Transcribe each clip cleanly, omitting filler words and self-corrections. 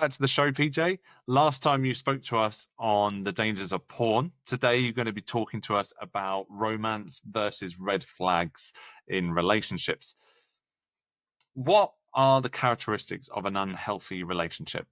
back to the show, PJ. Last time you spoke to us on the dangers of porn. Today, you're going to be talking to us about romance versus red flags in relationships. What are the characteristics of an unhealthy relationship?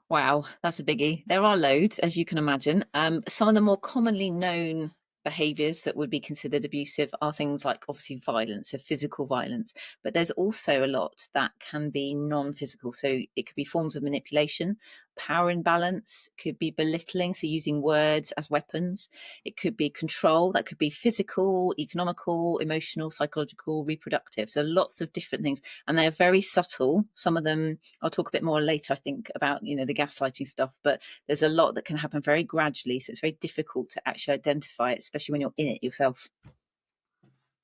Wow, that's a biggie. There are loads, as you can imagine. Some of the more commonly known behaviors that would be considered abusive are things like obviously violence, so physical violence, but there's also a lot that can be non-physical. So it could be forms of manipulation, power imbalance, could be belittling, so using words as weapons. It could be control, that could be physical, economical, emotional, psychological, reproductive. So lots of different things, and they're very subtle. Some of them I'll talk a bit more later, I think, about the gaslighting stuff, but there's a lot that can happen very gradually, so it's very difficult to actually identify it, especially when you're in it yourself.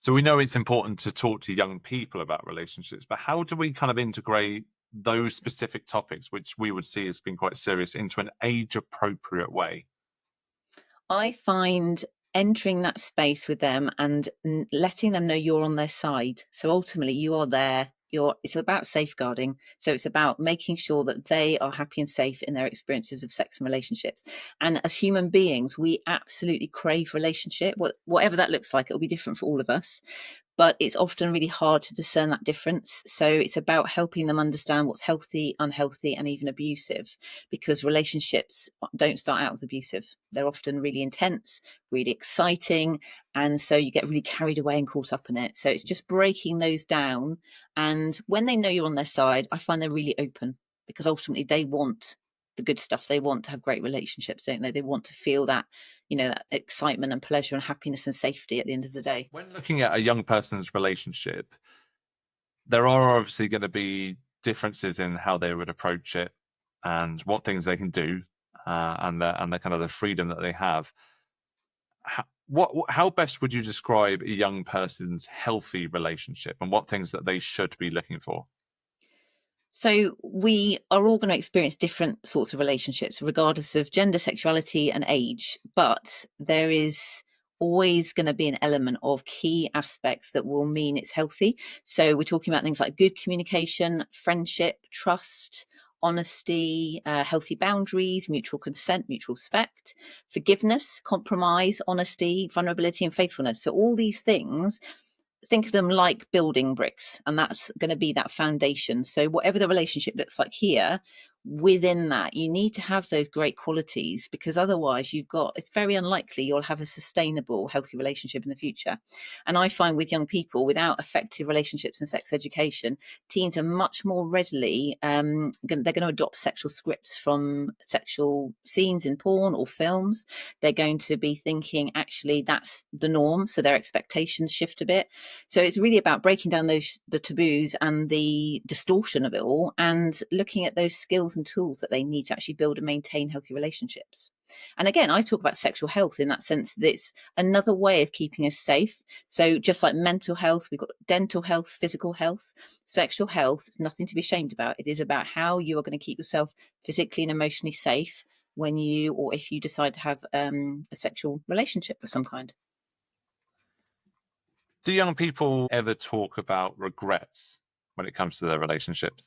So we know it's important to talk to young people about relationships, but how do we kind of integrate those specific topics, which we would see as being quite serious, into an age-appropriate way? I find entering that space with them and letting them know you're on their side. So ultimately, you are there. It's about safeguarding. So it's about making sure that they are happy and safe in their experiences of sex and relationships. And as human beings, we absolutely crave relationship. Whatever that looks like, it'll be different for all of us, but it's often really hard to discern that difference. So it's about helping them understand what's healthy, unhealthy, and even abusive, because relationships don't start out as abusive. They're often really intense, really exciting. And so you get really carried away and caught up in it. So it's just breaking those down. And when they know you're on their side, I find they're really open, because ultimately they want the good stuff. They want to have great relationships, don't they? They want to feel that, that excitement and pleasure and happiness and safety at the end of the day. When looking at a young person's relationship, there are obviously going to be differences in how they would approach it and what things they can do, and the kind of the freedom that they have. How best would you describe a young person's healthy relationship, and what things that they should be looking for? So we are all going to experience different sorts of relationships, regardless of gender, sexuality, and age. But there is always going to be an element of key aspects that will mean it's healthy. So we're talking about things like good communication, friendship, trust, honesty, healthy boundaries, mutual consent, mutual respect, forgiveness, compromise, honesty, vulnerability, and faithfulness. So all these things, think of them like building bricks, and that's going to be that foundation. So whatever the relationship looks like here, within that you need to have those great qualities, because otherwise it's very unlikely you'll have a sustainable healthy relationship in the future. And I find with young people, without effective relationships and sex education, teens are much more readily they're going to adopt sexual scripts from sexual scenes in porn or films. They're going to be thinking actually that's the norm, so their expectations shift a bit. So it's really about breaking down the taboos and the distortion of it all, and looking at those skills and tools that they need to actually build and maintain healthy relationships. And again, I talk about sexual health in that sense that it's another way of keeping us safe. So just like mental health, we've got dental health, physical health, sexual health. It's nothing to be ashamed about. It is about how you are going to keep yourself physically and emotionally safe when you, or if you decide to have a sexual relationship of some kind. Do young people ever talk about regrets when it comes to their relationships?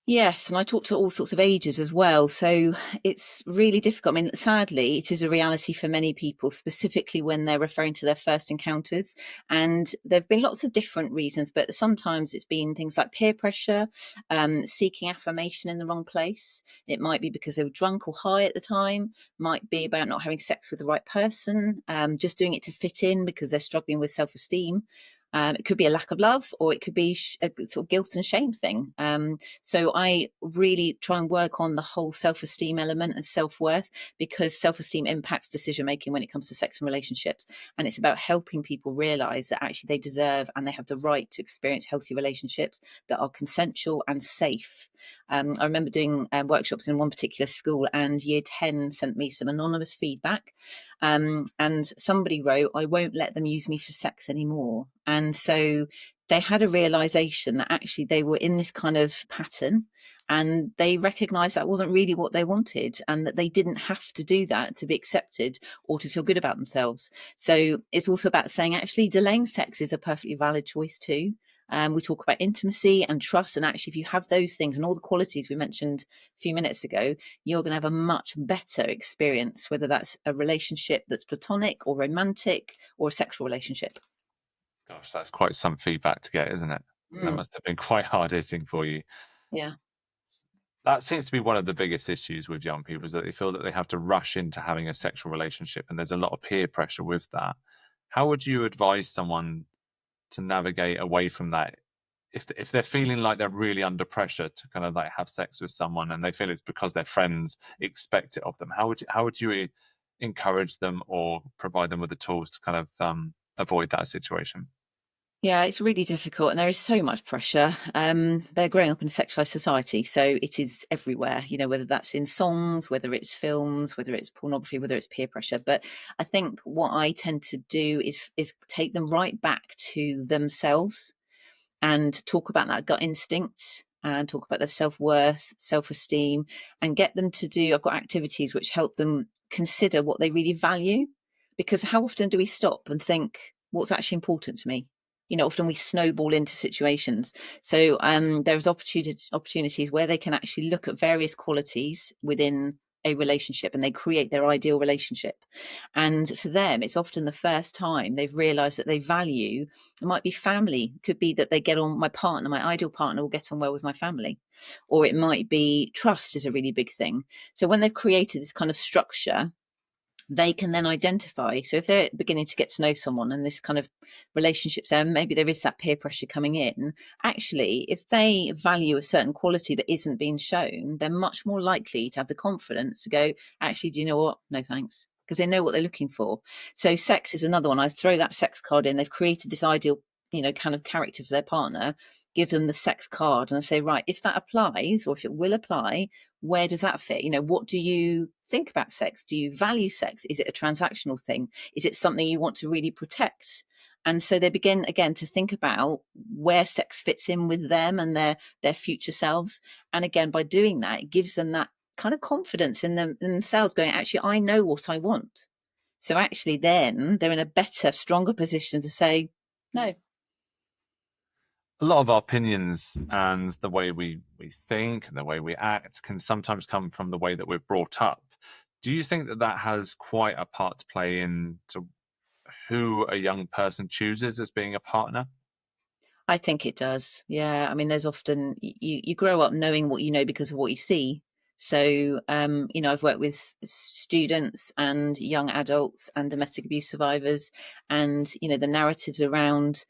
Yes, and I talk to all sorts of ages as well. So it's really difficult. I mean, sadly, it is a reality for many people, specifically when they're referring to their first encounters. And there have been lots of different reasons, but sometimes it's been things like peer pressure, seeking affirmation in the wrong place. It might be because they were drunk or high at the time, might be about not having sex with the right person, just doing it to fit in because they're struggling with self-esteem. It could be a lack of love, or it could be a sort of guilt and shame thing. So I really try and work on the whole self-esteem element and self-worth, because self-esteem impacts decision making when it comes to sex and relationships. And it's about helping people realize that actually they deserve and they have the right to experience healthy relationships that are consensual and safe. I remember doing workshops in one particular school, and year 10 sent me some anonymous feedback. And somebody wrote, "I won't let them use me for sex anymore." And so they had a realization that actually they were in this kind of pattern, and they recognized that wasn't really what they wanted, and that they didn't have to do that to be accepted or to feel good about themselves. So it's also about saying actually delaying sex is a perfectly valid choice too. We talk about intimacy and trust. And actually, if you have those things and all the qualities we mentioned a few minutes ago, you're going to have a much better experience, whether that's a relationship that's platonic or romantic or a sexual relationship. Gosh, that's quite some feedback to get, isn't it? That Mm, must have been quite hard hitting for you. yeah. That seems to be one of the biggest issues with young people is that they feel that they have to rush into having a sexual relationship, and there's a lot of peer pressure with that. How would you advise someone to navigate away from that if they're feeling like they're really under pressure to kind of like have sex with someone and they feel it's because their friends expect it of them? How would you encourage them or provide them with the tools to kind of avoid that situation? Yeah, it's really difficult, and there is so much pressure. They're growing up in a sexualized society, so it is everywhere. Whether that's in songs, whether it's films, whether it's pornography, whether it's peer pressure. But I think what I tend to do is take them right back to themselves and talk about that gut instinct and talk about their self-worth, self-esteem, and get them to do. I've got activities which help them consider what they really value, because how often do we stop and think what's actually important to me? Often we snowball into situations. So there's opportunities where they can actually look at various qualities within a relationship, and they create their ideal relationship. And for them, it's often the first time they've realized that they value. It might be family. It could be that they get on, my partner, my ideal partner will get on well with my family. Or it might be trust is a really big thing. So when they've created this kind of structure, they can then identify. So if they're beginning to get to know someone and this kind of relationships there, maybe there is that peer pressure coming in. Actually, if they value a certain quality that isn't being shown, they're much more likely to have the confidence to go, actually, do you know what? No, thanks. Because they know what they're looking for. So sex is another one. I throw that sex card in. They've created this ideal, kind of character for their partner, give them the sex card, and I say, right, if that applies or if it will apply, where does that fit? What do you think about sex? Do you value sex? Is it a transactional thing? Is it something you want to really protect? And so they begin again to think about where sex fits in with them and their future selves. And again, by doing that, it gives them that kind of confidence in themselves, going, actually, I know what I want. So actually, then they're in a better, stronger position to say no. A lot of our opinions and the way we think and the way we act can sometimes come from the way that we're brought up. Do you think that that has quite a part to play into who a young person chooses as being a partner? I think it does. Yeah. I mean, there's often you grow up knowing what you know because of what you see. So, I've worked with students and young adults and domestic abuse survivors, and the narratives around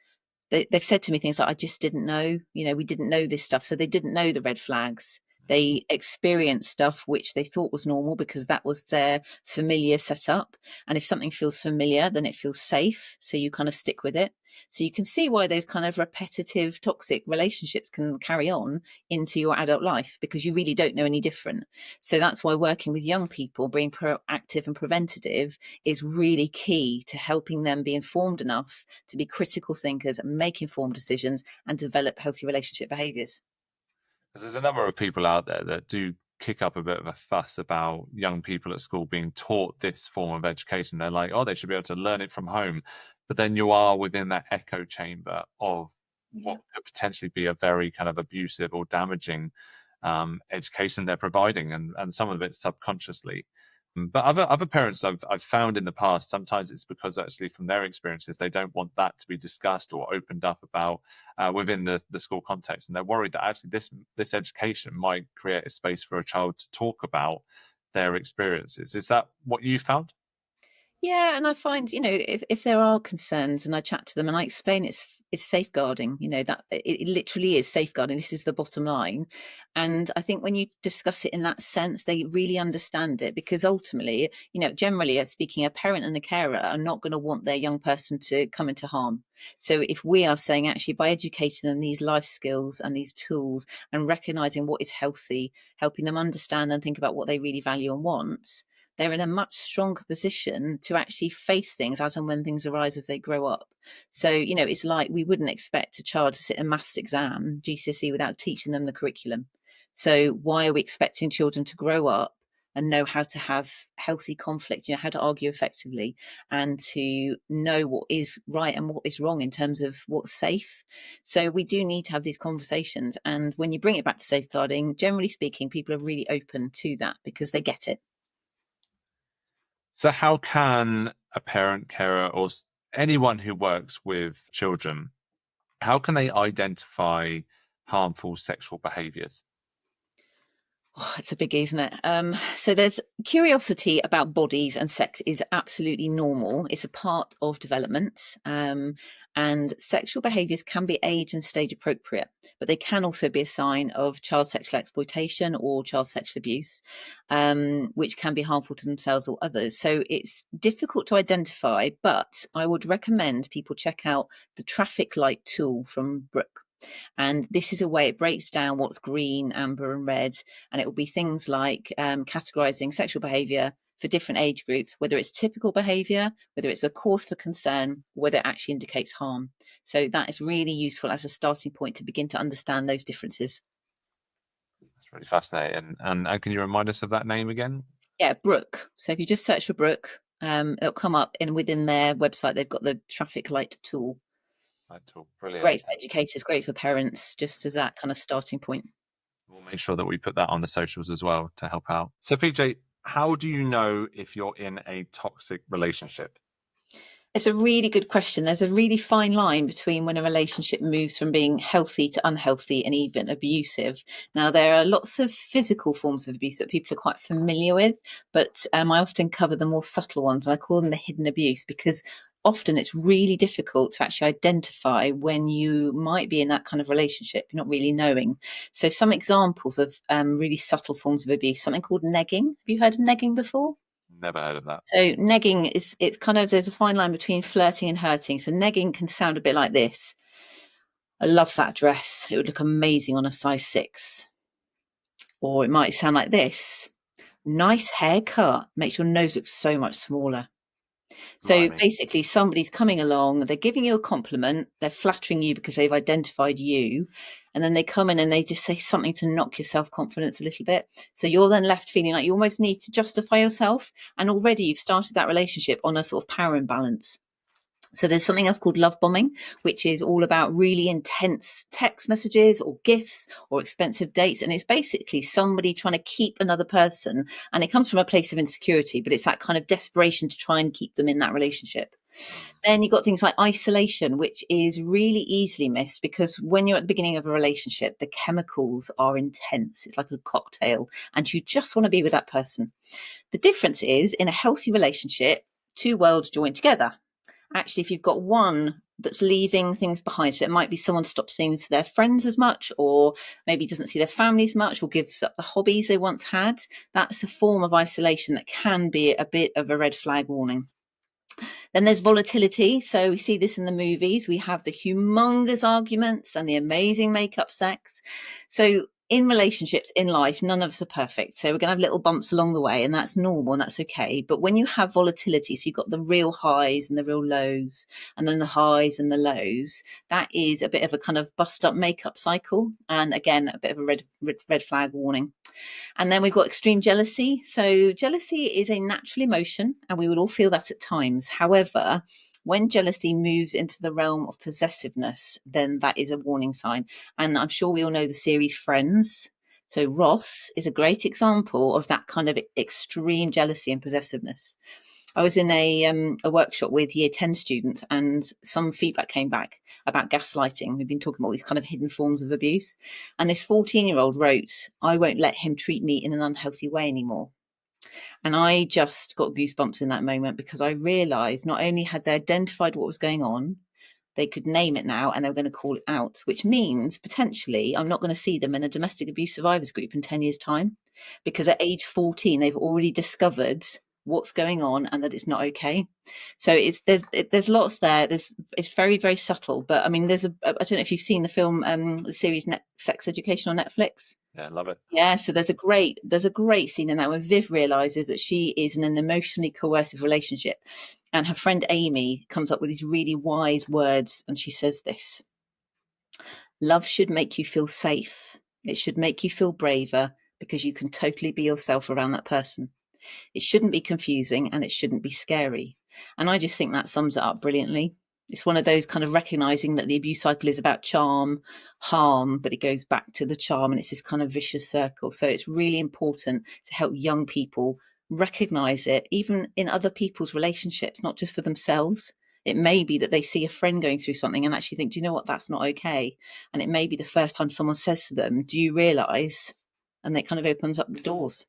they've said to me things like, I just didn't know, we didn't know this stuff. So they didn't know the red flags. They experienced stuff which they thought was normal because that was their familiar setup. And if something feels familiar, then it feels safe. So you kind of stick with it. So you can see why those kind of repetitive, toxic relationships can carry on into your adult life because you really don't know any different. So that's why working with young people, being proactive and preventative, is really key to helping them be informed enough to be critical thinkers, make informed decisions, and develop healthy relationship behaviors. Because there's a number of people out there that do kick up a bit of a fuss about young people at school being taught this form of education. They're like, oh, they should be able to learn it from home. But then you are within that echo chamber of what Yeah. could potentially be a very kind of abusive or damaging education they're providing, and some of it subconsciously. But other parents I've found in the past, sometimes it's because actually from their experiences, they don't want that to be discussed or opened up about within the school context, and they're worried that actually this education might create a space for a child to talk about their experiences. Is that what you found? Yeah, and I find, if there are concerns and I chat to them and I explain it's safeguarding, that it literally is safeguarding. This is the bottom line. And I think when you discuss it in that sense, they really understand it because ultimately, generally speaking, a parent and a carer are not going to want their young person to come into harm. So if we are saying actually by educating them these life skills and these tools and recognizing what is healthy, helping them understand and think about what they really value and want, they're in a much stronger position to actually face things as and when things arise as they grow up. So, it's like we wouldn't expect a child to sit a maths exam, GCSE, without teaching them the curriculum. So, why are we expecting children to grow up and know how to have healthy conflict, how to argue effectively, and to know what is right and what is wrong in terms of what's safe. So we do need to have these conversations. And when you bring it back to safeguarding, generally speaking, people are really open to that because they get it. So, how can a parent, carer, or anyone who works with children, how can they identify harmful sexual behaviors? Oh, it's a biggie, isn't it? So there's curiosity about bodies and sex is absolutely normal. It's a part of development. And sexual behaviors can be age and stage appropriate, but they can also be a sign of child sexual exploitation or child sexual abuse, which can be harmful to themselves or others. So it's difficult to identify, but I would recommend people check out the traffic light tool from Brooke. And this is a way it breaks down what's green, amber, and red. And it will be things like categorizing sexual behavior for different age groups, whether it's typical behavior, whether it's a cause for concern, whether it actually indicates harm. So that is really useful as a starting point to begin to understand those differences. That's really fascinating. And can you remind us of that name again? Yeah, Brooke. So if you just search for Brooke, it'll come up, and within their website, they've got the traffic light tool. That's all brilliant. Great for educators, great for parents, just as that kind of starting point. We'll make sure that we put that on the socials as well to help out. So, PJ, how do you know if you're in a toxic relationship? It's a really good question. There's a really fine line between when a relationship moves from being healthy to unhealthy and even abusive. Now, there are lots of physical forms of abuse that people are quite familiar with, but I often cover the more subtle ones. And I call them the hidden abuse because often it's really difficult to actually identify when you might be in that kind of relationship, you're not really knowing. So, some examples of really subtle forms of abuse, something called negging. Have you heard of negging before? Never heard of that. So negging is, it's kind of, there's a fine line between flirting and hurting. So negging can sound a bit like this. I love that dress. It would look amazing on a size 6. Or it might sound like this. Nice haircut. Makes your nose look so much smaller. So Blimey. basically, somebody's coming along, they're giving you a compliment, they're flattering you because they've identified you, and then they come in and they just say something to knock your self confidence a little bit. So you're then left feeling like you almost need to justify yourself, and already you've started that relationship on a sort of power imbalance. So there's something else called love bombing, which is all about really intense text messages or gifts or expensive dates. And it's basically somebody trying to keep another person. And it comes from a place of insecurity, but it's that kind of desperation to try and keep them in that relationship. Then you've got things like isolation, which is really easily missed because when you're at the beginning of a relationship, the chemicals are intense. It's like a cocktail, and you just want to be with that person. The difference is in a healthy relationship, two worlds join together. Actually, if you've got one that's leaving things behind, so it might be someone stops seeing their friends as much, or maybe doesn't see their families much, or gives up the hobbies they once had, that's a form of isolation that can be a bit of a red flag warning. Then there's volatility. So we see this in the movies. We have the humongous arguments and the amazing makeup sex. So in relationships, in life, none of us are perfect. So we're going to have little bumps along the way, and that's normal and that's okay. But when you have volatility, so you've got the real highs and the real lows, and then the highs and the lows, that is a bit of a kind of bust up makeup cycle. And again, a bit of a red flag warning. And then we've got extreme jealousy. So, jealousy is a natural emotion, and we will all feel that at times. However, when jealousy moves into the realm of possessiveness, then that is a warning sign. And I'm sure we all know the series Friends. So, Ross is a great example of that kind of extreme jealousy and possessiveness. I was in a workshop with year 10 students, and some feedback came back about gaslighting. We've been talking about these kind of hidden forms of abuse. And this 14-year-old wrote, I won't let him treat me in an unhealthy way anymore. And I just got goosebumps in that moment because I realized not only had they identified what was going on, they could name it now and they were going to call it out, which means potentially I'm not going to see them in a domestic abuse survivors group in 10 years' time because at age 14, they've already discovered what's going on and that it's not okay. So there's lots there. It's very, very subtle. But I mean, I don't know if you've seen the film, the series Sex Education on Netflix. Yeah, love it. Yeah, so there's a great scene in that when Viv realizes that she is in an emotionally coercive relationship, and her friend Amy comes up with these really wise words, and she says this: "Love should make you feel safe. It should make you feel braver, because you can totally be yourself around that person. It shouldn't be confusing and it shouldn't be scary. And I just think that sums it up brilliantly. It's one of those kind of recognizing that the abuse cycle is about charm, harm, but it goes back to the charm and it's this kind of vicious circle. So it's really important to help young people recognize it, even in other people's relationships, not just for themselves. It may be that they see a friend going through something and actually think, do you know what, that's not okay. And it may be the first time someone says to them, do you realize? And it kind of opens up the doors.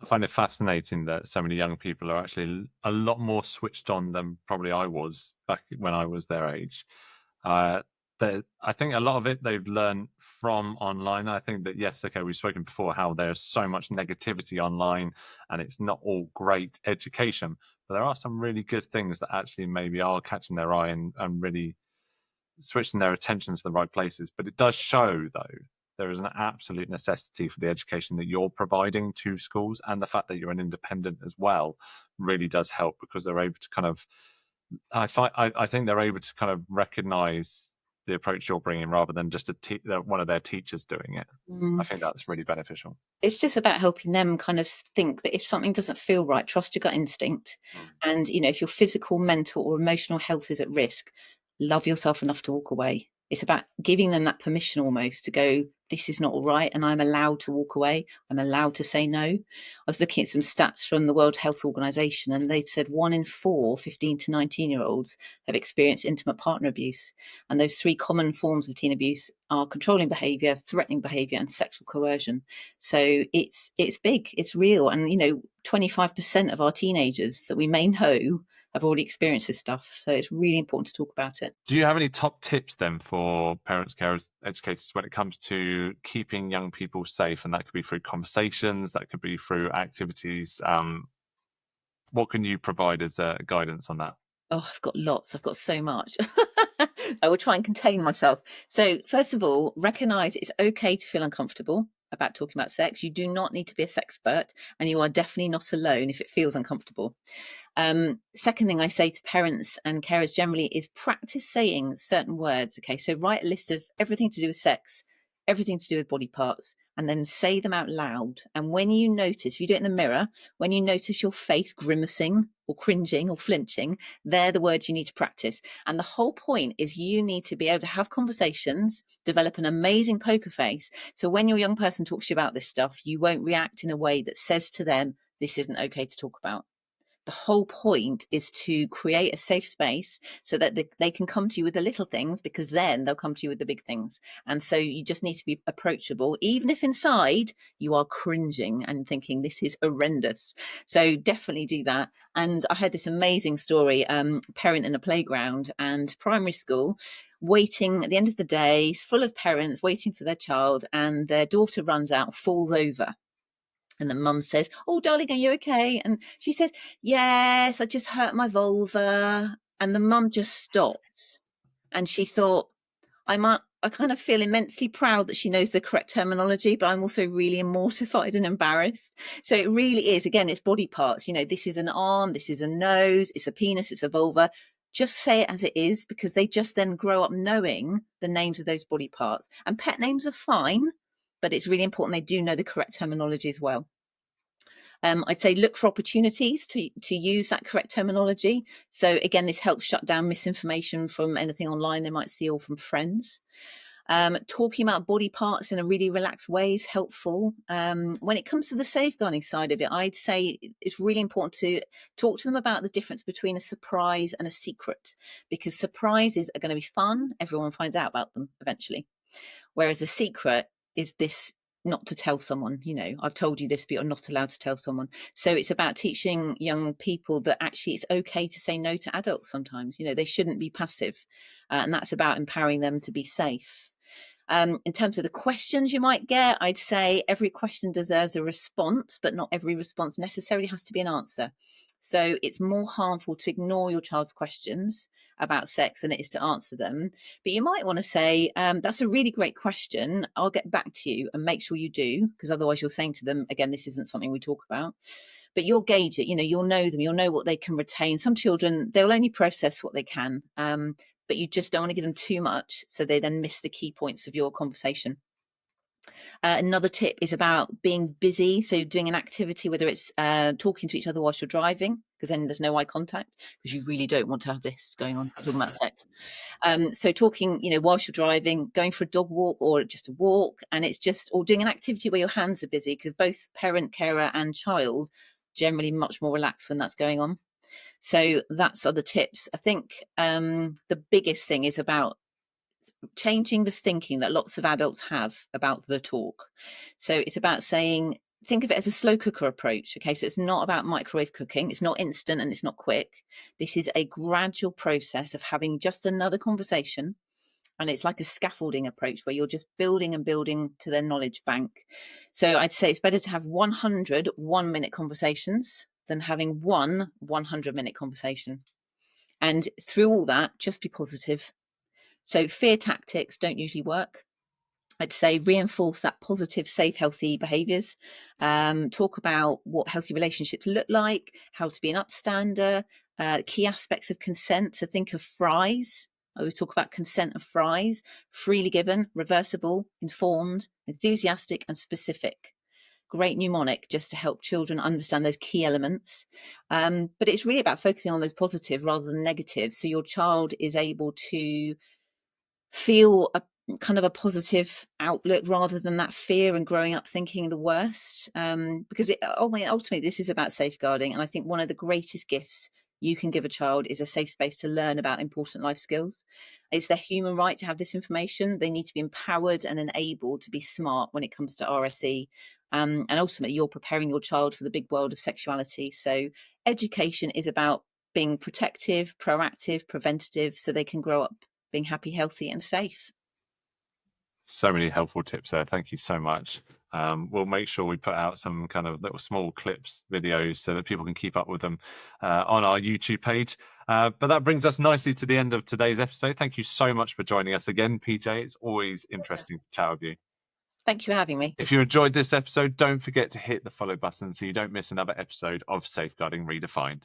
I find it fascinating that so many young people are actually a lot more switched on than probably I was back when I was their age. Uh, I think a lot of it they've learned from online. I think that, yes, okay, we've spoken before how there's so much negativity online and it's not all great education, but there are some really good things that actually maybe are catching their eye and really switching their attention to the right places. But it does show, though, there is an absolute necessity for the education that you're providing to schools, and the fact that you're an independent as well really does help, because they're able to kind of, I think they're able to kind of recognize the approach you're bringing rather than just one of their teachers doing it. I Mm. think that's really beneficial. It's just about helping them kind of think that if something doesn't feel right, trust your gut instinct. Mm. And, if your physical, mental, or emotional health is at risk, love yourself enough to walk away. It's about giving them that permission almost to go, this is not all right. And I'm allowed to walk away. I'm allowed to say no. I was looking at some stats from the World Health Organization, and they said 1 in 4 15 to 19-year-olds have experienced intimate partner abuse. And those three common forms of teen abuse are controlling behavior, threatening behavior, and sexual coercion. So it's big, it's real. And 25% of our teenagers that we may know have already experienced this stuff. So it's really important to talk about it. Do you have any top tips then for parents, carers, educators when it comes to keeping young people safe? And that could be through conversations, that could be through activities. What can you provide as guidance on that? Oh, I've got lots. I've got so much. I will try and contain myself. So, first of all, recognize it's okay to feel uncomfortable about talking about sex. You do not need to be a sexpert, and you are definitely not alone if it feels uncomfortable. Second thing I say to parents and carers generally is practice saying certain words. Okay, so write a list of everything to do with sex, everything to do with body parts, and then say them out loud. And when you notice, if you do it in the mirror, when you notice your face grimacing or cringing or flinching, they're the words you need to practice. And the whole point is you need to be able to have conversations, develop an amazing poker face. So when your young person talks to you about this stuff, you won't react in a way that says to them, this isn't okay to talk about. The whole point is to create a safe space so that they can come to you with the little things, because then they'll come to you with the big things. And so you just need to be approachable, even if inside you are cringing and thinking this is horrendous. So definitely do that. And I heard this amazing story, parent in a playground and primary school, waiting at the end of the day, full of parents waiting for their child, and their daughter runs out, falls over. And the mum says, oh, darling, are you okay? And she said, yes, I just hurt my vulva. And the mum just stopped. And she thought, I kind of feel immensely proud that she knows the correct terminology, but I'm also really mortified and embarrassed. So it really is, again, it's body parts. This is an arm, this is a nose, it's a penis, it's a vulva. Just say it as it is, because they just then grow up knowing the names of those body parts. And pet names are fine, but it's really important they do know the correct terminology as well. I'd say look for opportunities to use that correct terminology. So again, this helps shut down misinformation from anything online they might see or from friends. Talking about body parts in a really relaxed way is helpful. When it comes to the safeguarding side of it, I'd say it's really important to talk to them about the difference between a surprise and a secret, because surprises are going to be fun. Everyone finds out about them eventually. Whereas a secret is this not to tell someone, I've told you this, but you're not allowed to tell someone. So it's about teaching young people that actually it's okay to say no to adults sometimes. They shouldn't be passive. And that's about empowering them to be safe. In terms of the questions you might get, I'd say every question deserves a response, but not every response necessarily has to be an answer. So it's more harmful to ignore your child's questions about sex than it is to answer them. But you might want to say, that's a really great question. I'll get back to you, and make sure you do, because otherwise you're saying to them, again, this isn't something we talk about. But you'll gauge it, you'll know them, you'll know what they can retain. Some children, they'll only process what they can. But you just don't want to give them too much, so they then miss the key points of your conversation. Another tip is about being busy. So doing an activity, whether it's talking to each other whilst you're driving, because then there's no eye contact, because you really don't want to have this going on, talking about sex. So talking, whilst you're driving, going for a dog walk or just a walk, and it's just, or doing an activity where your hands are busy, because both parent, carer and child generally much more relaxed when that's going on. So that's other tips. I think the biggest thing is about changing the thinking that lots of adults have about the talk. So it's about saying, think of it as a slow cooker approach. Okay, so it's not about microwave cooking, it's not instant and it's not quick. This is a gradual process of having just another conversation. And it's like a scaffolding approach where you're just building and building to their knowledge bank. So I'd say it's better to have 100 1-minute conversations than having one 100-minute conversation. And through all that, just be positive. So fear tactics don't usually work. I'd say reinforce that positive, safe, healthy behaviors. Talk about what healthy relationships look like, how to be an upstander, key aspects of consent. So think of fries. I always talk about consent of fries: freely given, reversible, informed, enthusiastic, and specific. Great mnemonic just to help children understand those key elements. But it's really about focusing on those positive rather than negative. So your child is able to feel a kind of a positive outlook rather than that fear and growing up thinking the worst. Because ultimately, this is about safeguarding. And I think one of the greatest gifts you can give a child is a safe space to learn about important life skills. It's their human right to have this information. They need to be empowered and enabled to be smart when it comes to RSE. And ultimately, you're preparing your child for the big world of sexuality. So education is about being protective, proactive, preventative, so they can grow up being happy, healthy, and safe. So many helpful tips there. Thank you so much. We'll make sure we put out some kind of little small clips, videos, so that people can keep up with them on our YouTube page. But that brings us nicely to the end of today's episode. Thank you so much for joining us again, PJ. It's always interesting to chat with you. Thank you for having me. If you enjoyed this episode, don't forget to hit the follow button so you don't miss another episode of Safeguarding Redefined.